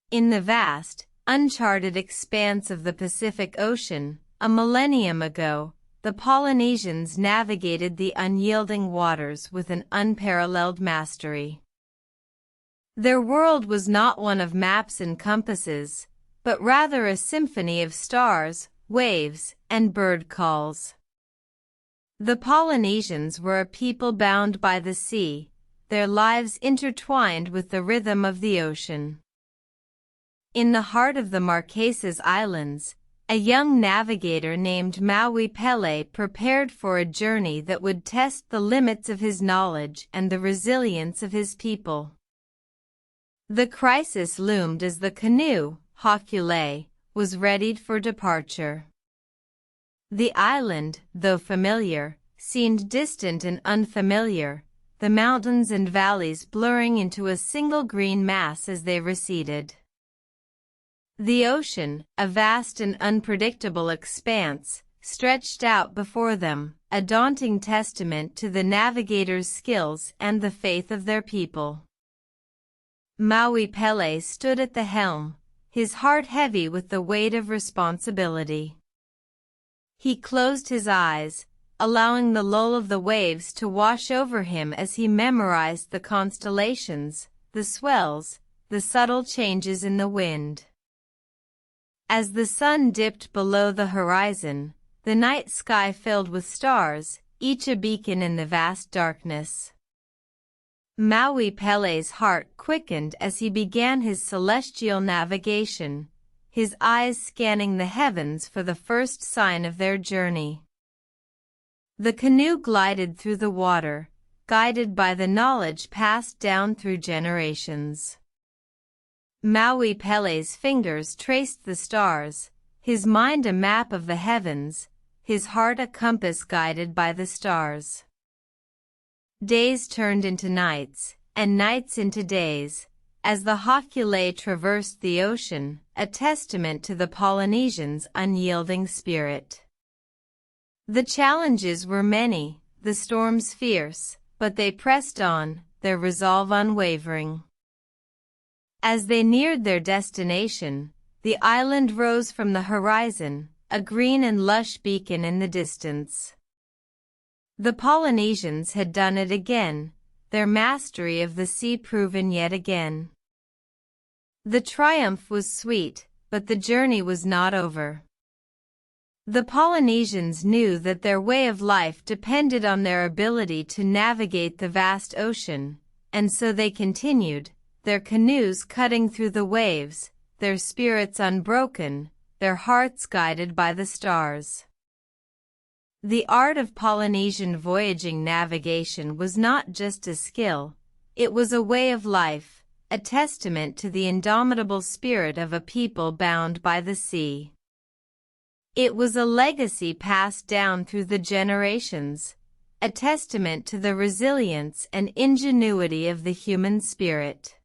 In the vast, uncharted expanse of the Pacific Ocean, a millennium ago, the Polynesians navigated the unyielding waters with an unparalleled mastery. Their world was not one of maps and compasses, but rather a symphony of stars, waves, and bird calls. The Polynesians were a people bound by the sea, their lives intertwined with the rhythm of the ocean. In the heart of the Marquesas Islands, a young navigator named Maui Pele prepared for a journey that would test the limits of his knowledge and the resilience of his people. The crisis loomed as the canoe, Hokule'a, was readied for departure. The island, though familiar, seemed distant and unfamiliar, the mountains and valleys blurring into a single green mass as they receded. The ocean, a vast and unpredictable expanse, stretched out before them, a daunting testament to the navigators' skills and the faith of their people. Maui Pele stood at the helm, his heart heavy with the weight of responsibility. He closed his eyes, allowing the lull of the waves to wash over him as he memorized the constellations, the swells, the subtle changes in the wind. As the sun dipped below the horizon, the night sky filled with stars, each a beacon in the vast darkness. Maui Pele's heart quickened as he began his celestial navigation, his eyes scanning the heavens for the first sign of their journey. The canoe glided through the water, guided by the knowledge passed down through generations. Maui Pele's fingers traced the stars, his mind a map of the heavens, his heart a compass guided by the stars. Days turned into nights, and nights into days, as the Hokule'a traversed the ocean, a testament to the Polynesians' unyielding spirit. The challenges were many, the storms fierce, but they pressed on, their resolve unwavering. As they neared their destination, the island rose from the horizon, a green and lush beacon in the distance. The Polynesians had done it again, their mastery of the sea proven yet again. The triumph was sweet, but the journey was not over. The Polynesians knew that their way of life depended on their ability to navigate the vast ocean, and so they continued, their canoes cutting through the waves, their spirits unbroken, their hearts guided by the stars. The art of Polynesian voyaging navigation was not just a skill, it was a way of life, a testament to the indomitable spirit of a people bound by the sea. It was a legacy passed down through the generations, a testament to the resilience and ingenuity of the human spirit.